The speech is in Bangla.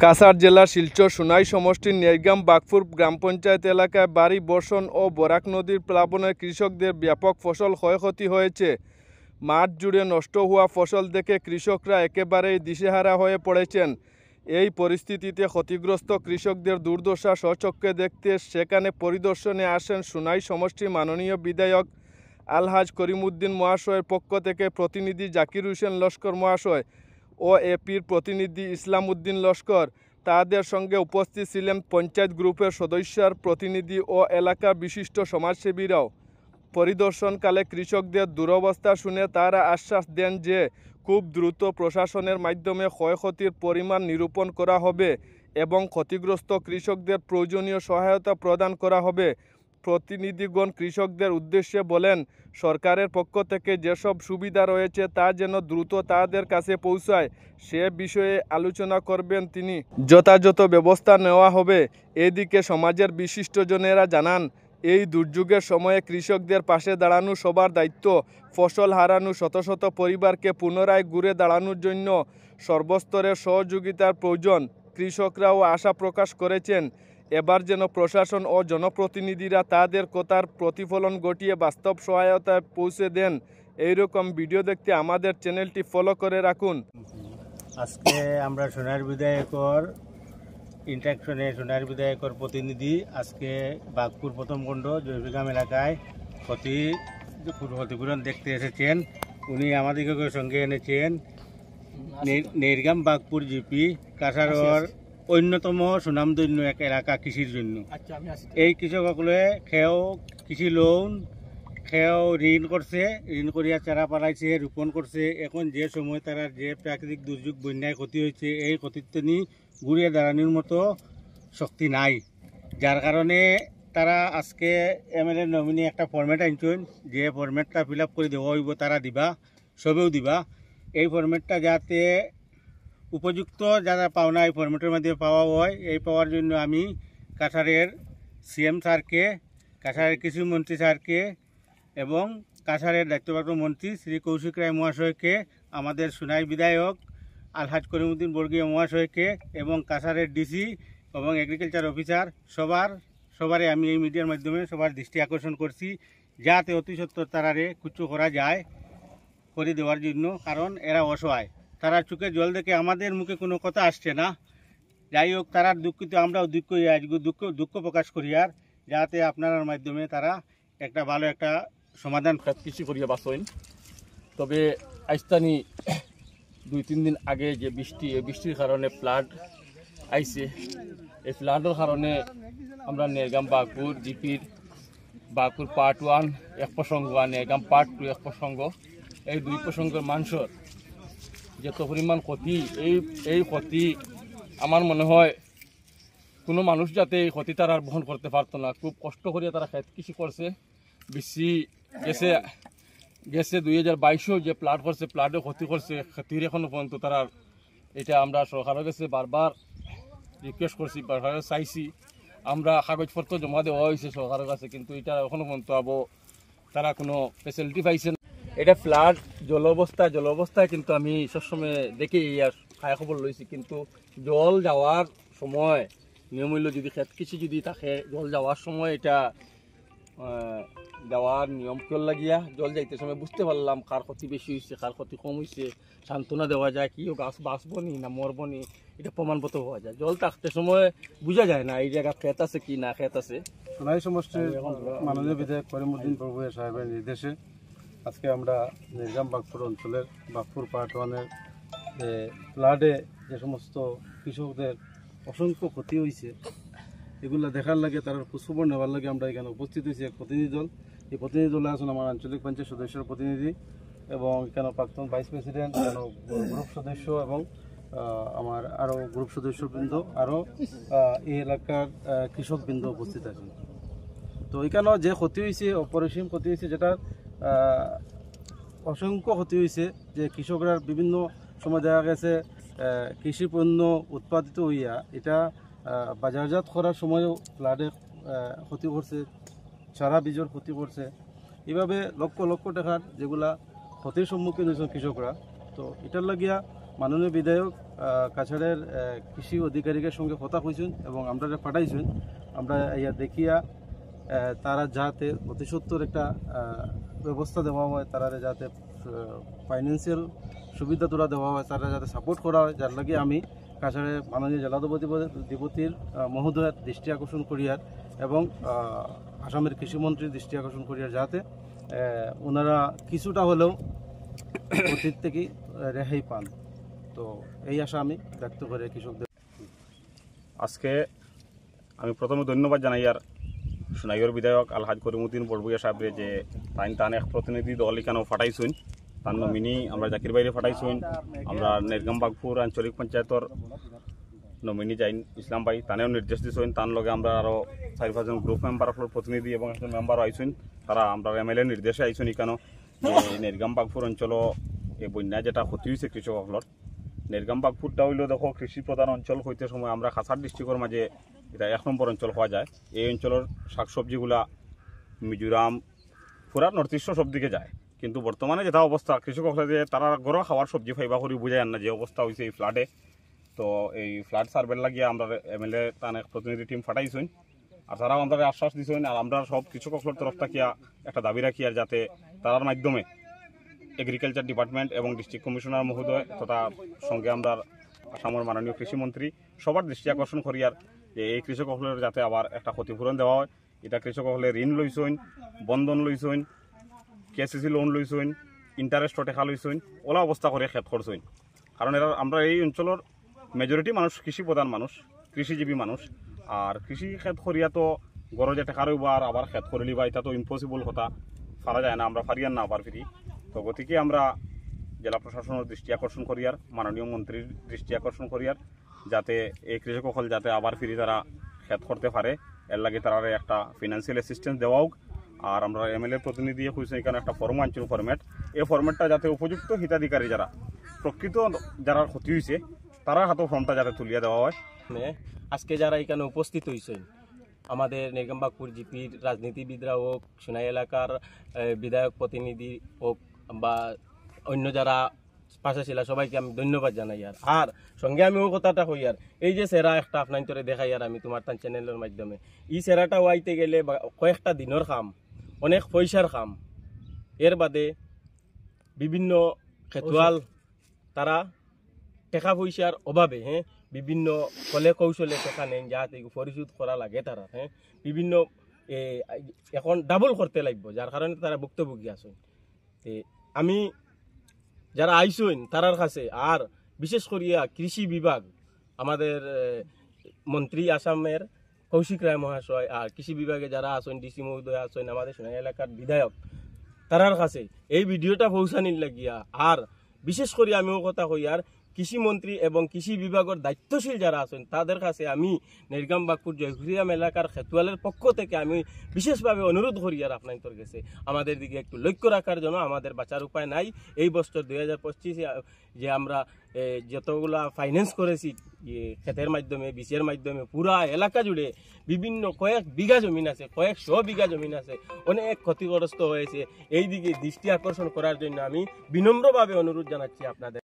কাছাড় জেলার শিলচর সোনাই সমষ্টির নেরগাম বাগপুর গ্রাম পঞ্চায়েত এলাকায় ভারী বর্ষণ ও বরাক নদীর প্লাবনে কৃষকদের ব্যাপক ফসল ক্ষয়ক্ষতি হয়েছে। মাঠ জুড়ে নষ্ট হওয়া ফসল দেখে কৃষকরা একেবারেই দিশেহারা হয়ে পড়েছেন। এই পরিস্থিতিতে ক্ষতিগ্রস্ত কৃষকদের দুর্দশা স্বচক্ষে দেখতে সেখানে পরিদর্শনে আসেন সোনাই সমষ্টির মাননীয় বিধায়ক আলহাজ করিমউদ্দিন মহাশয়ের পক্ষ থেকে প্রতিনিধি জাকির হোসেন লস্কর মহাশয় ও এপির প্রতিনিধি ইসলাম উদ্দিন লস্কর। তাদের সঙ্গে উপস্থিত ছিলেন পঞ্চায়েত গ্রুপের সদস্যর প্রতিনিধি ও এলাকার বিশিষ্ট সমাজসেবীরাও। পরিদর্শনকালে কৃষকদের দুরবস্থা শুনে তারা আশ্বাস দেন যে খুব দ্রুত প্রশাসনের মাধ্যমে ক্ষয়ক্ষতির পরিমাণ নিরূপণ করা হবে এবং ক্ষতিগ্রস্ত কৃষকদের প্রয়োজনীয় সহায়তা প্রদান করা হবে। প্রতিনিধিগণ কৃষকদের উদ্দেশ্যে বলেন, সরকারের পক্ষ থেকে যেসব সুবিধা রয়েছে তা যেন দ্রুত তাদের কাছে পৌঁছায় সে বিষয়ে আলোচনা করবেন তিনি। যথাযথ ব্যবস্থা নেওয়া হবে। এদিকে সমাজের বিশিষ্টজনেরা জানান, এই দুর্যোগের সময়ে কৃষকদের পাশে দাঁড়ানো সবার দায়িত্ব। ফসল হারানো শত শত পরিবারকে পুনরায় ঘুরে দাঁড়ানোর জন্য সর্বস্তরের সহযোগিতার প্রয়োজন। কৃষকরাও আশা প্রকাশ করেছেন এবার যেন প্রশাসন ও জনপ্রতিনিধিরা তাদের কথার প্রতিফলন ঘটিয়ে বাস্তব সহায়তায় পৌঁছে দেন। এইরকম ভিডিও দেখতে আমাদের চ্যানেলটি ফলো করে রাখুন। আজকে আমরা সোনার বিধায়কর ইন্টারাকশনে সোনার বিধায়কর প্রতিনিধি আজকে বাগপুর প্রথম খণ্ড জৈবিগ্রাম এলাকায় ক্ষতিপূরণ দেখতে এসেছেন। উনি আমাদেরকে সঙ্গে এনেছেন নেরগাম বাগপুর জিপি কাছাড়ের অন্যতম সুনামধন্য এক এলাকা কৃষির জন্য। এই কৃষকসকলে খেয়েও কৃষি লোন খেয়েও ঋণ করছে, ঋণ করিয়া চারা পালাইছে, রোপণ করছে। এখন যে সময় তারা যে প্রাকৃতিক দুর্যোগ বন্যায় ক্ষতি হয়েছে এই ক্ষতিতে নিয়ে ঘুরিয়ে দাঁড়ানোর মতো শক্তি নাই, যার কারণে তারা আজকে এমএলএ নমিনি একটা ফরম্যাট আনছেন, যে ফরম্যাটটা ফিল আপ করে দেওয়া হইব তারা দিবা, সবেও দিবা। এই ফরম্যাটটা যাতে উপযুক্ত যারা পাওনা এই ফরম্যাটের মধ্যে পাওয়া হয়, এই পাওয়ার জন্য আমি কাছাড়ের সিএম স্যারকে, কাছাড়ের কৃষিমন্ত্রী স্যারকে এবং কাছাড়ের দায়িত্বপ্রাপ্ত মন্ত্রী শ্রী কৌশিক রায় মহাশয়কে, আমাদের সোনাই বিধায়ক আলহাজ করিমউদ্দিন বর্গীয় মহাশয়কে এবং কাছাড়ের ডিসি এবং এগ্রিকালচার অফিসার সবারে আমি এই মিডিয়ার মাধ্যমে সবার দৃষ্টি আকর্ষণ করছি যাতে অতি সত্বর তারারে কুচু করা যায় করে দেওয়ার জন্য, কারণ এরা অসহায়। তারা চোখে জল দেখে আমাদের মুখে কোনো কথা আসছে না। যাই হোক, তারার দুঃখিত, আমরাও দুঃখ প্রকাশ করি আর যাতে আপনার মাধ্যমে তারা একটা ভালো একটা সমাধান কৃষি করিয়া বাঁচেন। তবে আইস্তানি 2-3 দিন আগে যে বৃষ্টি, এই বৃষ্টির কারণে ফ্লাড আইছে। এই ফ্লাডের কারণে আমরা নেরগাম বাগপুর জিপির বাগপুর পার্ট 1 এক প্রসঙ্গ আর নেরগাম পার্ট 2 এক প্রসঙ্গ, এই 2 প্রসঙ্গের মানুষের যত পরিমাণ ক্ষতি, এই ক্ষতি আমার মনে হয় কোনো মানুষ যাতে এই ক্ষতি তারা বহন করতে পারতো না। খুব কষ্ট করিয়া তারা খেত কৃষি করছে। বেশি গেছে 2022-এও যে প্লাট করছে, প্লাটে ক্ষতি করছে, ক্ষতির এখনো পর্যন্ত তারা, এটা আমরা সরকারের কাছে বারবার রিকোয়েস্ট করছি, বারবার চাইছি, আমরা কাগজপত্র জমা দেওয়া হয়েছে সরকারের কাছে, কিন্তু এটা এখনো পর্যন্ত তারা কোনো ফেসিলিটি পাইছে না। এটা ফ্লাড জলঅবস্থায় কিন্তু আমি সবসময় দেখি আর খায় খবর লইছি, কিন্তু জল যাওয়ার সময় নিয়মূল্য যদি ক্ষেত কৃষি যদি থাকে, জল যাওয়ার সময় এটা দেওয়ার নিয়ম কেউ লাগিয়া জল যাইতে সময় বুঝতে পারলাম কার ক্ষতি বেশি হয়েছে কার ক্ষতি কম হয়েছে, সান্ত্বনা দেওয়া যায়, কি গাছ বাঁচবো নি না মরবো নি এটা প্রমাণপত্র হওয়া যায়। জল থাকতে সময় বোঝা যায় না এই জায়গা ক্ষেত আছে কি না ক্ষেত আছে। সোনাই সমষ্টির মাননীয় বিধায়ক করিমউদ্দিন সাহেবের নির্দেশে আজকে আমরা নেরগাম বাগপুর অঞ্চলের বাগপুর পার্ট 1-এর ফ্লাডে যে সমস্ত কৃষকদের অসংখ্য ক্ষতি হয়েছে এগুলো দেখার লাগে, তার খোঁজখবর নেওয়ার লাগে আমরা এখানে উপস্থিত হয়েছি এক প্রতিনিধি দল। এই প্রতিনিধি দলে আছেন আমার আঞ্চলিক পঞ্চায়েত সদস্যের প্রতিনিধি এবং এখানে প্রাক্তন ভাইস প্রেসিডেন্ট, এখানে গ্রুপ সদস্য এবং আমার আরও গ্রুপ সদস্যবৃন্দ, আরও এই এলাকার কৃষকবৃন্দ উপস্থিত আছেন। তো এখানেও যে ক্ষতি হয়েছে, অপরিসীম ক্ষতি হয়েছে, যেটা অসংখ্য ক্ষতি হয়েছে, যে কৃষকরা বিভিন্ন সময় দেখা গেছে কৃষি পণ্য উৎপাদিত হইয়া এটা বাজারজাত করার সময়ও ফ্লাডে ক্ষতি করছে, সারা বীজের ক্ষতি করছে। এইভাবে লক্ষ লক্ষ টাকার যেগুলা ক্ষতির সম্মুখীন হয়েছে কৃষকরা। তো এটার লাগিয়া মাননীয় বিধায়ক কাছাড়ের কৃষি অধিকারিকের সঙ্গে কথা কইছেন এবং আমরা পাঠাইছেন। আমরা ইয়া দেখিয়া তারা যাতে অতি সত্তর একটা ব্যবস্থা দেওয়া হয়, তারা যাতে ফাইন্যান্সিয়াল সুবিধা তোলা দেওয়া হয়, তারা যাতে সাপোর্ট করা হয়, যার লাগে আমি কাছাড়ের মাননীয় জেলাধিপতির মহোদয়ের দৃষ্টি আকর্ষণ করিয়ার এবং আসামের কৃষিমন্ত্রীর দৃষ্টি আকর্ষণ করিয়ার যাতে ওনারা কিছুটা হলেও অতীত থেকে রেহাই পান। তো এই আশা আমি ব্যক্ত করে কৃষকদের। আজকে আমি প্রথমে ধন্যবাদ জানাই আর সোনাইয়ের বিধায়ক আলহাজ করিমউদ্দিন বড়বুইয়া সাহেবরে যে তান এক প্রতিনিধি দল এখানেও ফাটাইছেন, তার নমিনি আমরা জাকির বাইরে ফাটাইছেন, আমরা নেরগাম বাগপুর আঞ্চলিক পঞ্চায়েতর নমিনি জাইন ইসলাম ভাই তানেও নির্দেশ দিয়েছেন। তার লগে আমরা আরও 4-5জন গ্রুপ মেম্বার প্রতিনিধি এবং একজন মেম্বারও আইছেন, তারা আমরা MLA নির্দেশে আইছেন এখানেও যে নেরগাম বাগপুর অঞ্চল এই বন্যা যেটা ক্ষতি হয়েছে কৃষকসকলের। নেরগাম বাগপুরটা হইলেও দেখো কৃষি প্রধান অঞ্চল হইতে সময় আমরা কাছাড় ডিস্ট্রিক্টের মাঝে এটা 1 নম্বর অঞ্চল হওয়া যায়। এই অঞ্চলের শাকসবজিগুলা মিজোরাম পুরা নর্থ ইস্ট সব দিকে যায়, কিন্তু বর্তমানে যেটা অবস্থা কৃষকসকলে যে তারা গড় খাওয়ার সবজি ফাইবা করি বুঝায় না যে অবস্থা হয়েছে এই ফ্লাডে। তো এই ফ্লাড সার্ভে লাগিয়ে আমরা MLA তার এক প্রতিনিধি টিম ফাটাইছেন, আর তারাও আমরা আশ্বাস দিয়েছেন। আর আমরা সব কৃষকসকলের তরফ থেকে একটা দাবি রাখি আর যাতে তার মাধ্যমে এগ্রিকালচার ডিপার্টমেন্ট এবং ডিস্ট্রিক্ট কমিশনার মহোদয় তথা সঙ্গে আমরা আসামের মাননীয় কৃষিমন্ত্রী সবার দৃষ্টি আকর্ষণ করি আর যে এই কৃষকসকলের যাতে আবার একটা ক্ষতিপূরণ দেওয়া হয়। এটা কৃষকসকলে ঋণ লইছেন, বন্ধন লইছেন, KCC লোন লইছেন, ইন্টারেস্ট টেকা লইছেন, ওলা অবস্থা করে খেত করছেন। কারণ এরা আমরা এই অঞ্চলের মেজরিটি মানুষ কৃষি প্রধান মানুষ, কৃষিজীবী মানুষ। আর কৃষি খেত করিয়া তো গরজে টেকা রইব আর আবার খেত করিলি বা এটা তো ইম্পসিবল কথা, পারা যায় না, আমরা পারিয়ার না আবার ফিরি। তো গতিকে আমরা জেলা প্রশাসনের দৃষ্টি আকর্ষণ করিয়ার, মাননীয় মন্ত্রীর দৃষ্টি আকর্ষণ করিয়ার যাতে এই কৃষকসকল যাতে আবার ফিরি তারা খেত করতে পারে, এর লাগে তারা একটা ফিনান্সিয়াল অ্যাসিস্ট্যান্স দেওয়া হোক। আর আমরা MLA প্রতিনিধি হয়েছে এখানে একটা ফর্ম আনছিল ফরম্যাট, এই ফরম্যাটটা যাতে উপযুক্ত হিতাধিকারী যারা প্রকৃত যারা ক্ষতি হয়েছে তারা হাতে ফর্মটা যাতে তুলিয়া দেওয়া হয়। আজকে যারা এখানে উপস্থিত হয়েছেন আমাদের নেরগাম বাগপুর জিপির রাজনীতিবিদরা হোক, সোনাই এলাকার বিধায়ক প্রতিনিধি হোক বা অন্য যারা পাশে ছিল সবাইকে আমি ধন্যবাদ জানাই। আর সঙ্গে আমি ও কথাটা কই আর এই যে সেরা একটা আপনার তোরে দেখাই আর আমি তোমার তার চ্যানেলের মাধ্যমে এই সেরাটা ওয়াইতে গেলে কয়েকটা দিনের কাম, অনেক পয়সার কাম। এর বাদে বিভিন্ন খেতুয়াল তারা টাকা পয়সার অভাবে বিভিন্ন কলে কৌশলে টাকা নেন যাতে পরিশোধ করা লাগে তারা বিভিন্ন এখন ডাবল করতে লাগবে, যার কারণে তারা ভুক্তভোগী আছেন। আমি যারা আইসইন তারার কাছে আর বিশেষ করিয়া কৃষি বিভাগ আমাদের মন্ত্রী আসামের কৌশিক রায় মহাশয় আর কৃষি বিভাগে যারা আছেন DC মহোদয় আছেন, আমাদের সোনাই এলাকার বিধায়ক তারার কাছে এই ভিডিওটা পৌঁছানির লাগিয়া আর বিশেষ করে আমিও কথা কই আর কৃষিমন্ত্রী এবং কৃষি বিভাগের দায়িত্বশীল যারা আছেন তাদের কাছে আমি নেরগাম বাগপুর জয়ঘুরিয়াম এলাকার খেতুয়ালের পক্ষ থেকে আমি বিশেষভাবে অনুরোধ করি আর আপনাদের কাছে আমাদের দিকে একটু লক্ষ্য রাখার জন্য। আমাদের বাঁচার উপায় নাই। এই বছর 2025 যে আমরা যতগুলা ফাইন্যান্স করেছি ক্ষেতের মাধ্যমে, বীজের মাধ্যমে পুরা এলাকা জুড়ে বিভিন্ন কয়েক বিঘা জমিন আছে, কয়েকশো বিঘা জমিন আছে, অনেক ক্ষতিগ্রস্ত হয়েছে। এই দিকে দৃষ্টি আকর্ষণ করার জন্য আমি বিনম্রভাবে অনুরোধ জানাচ্ছি আপনাদের।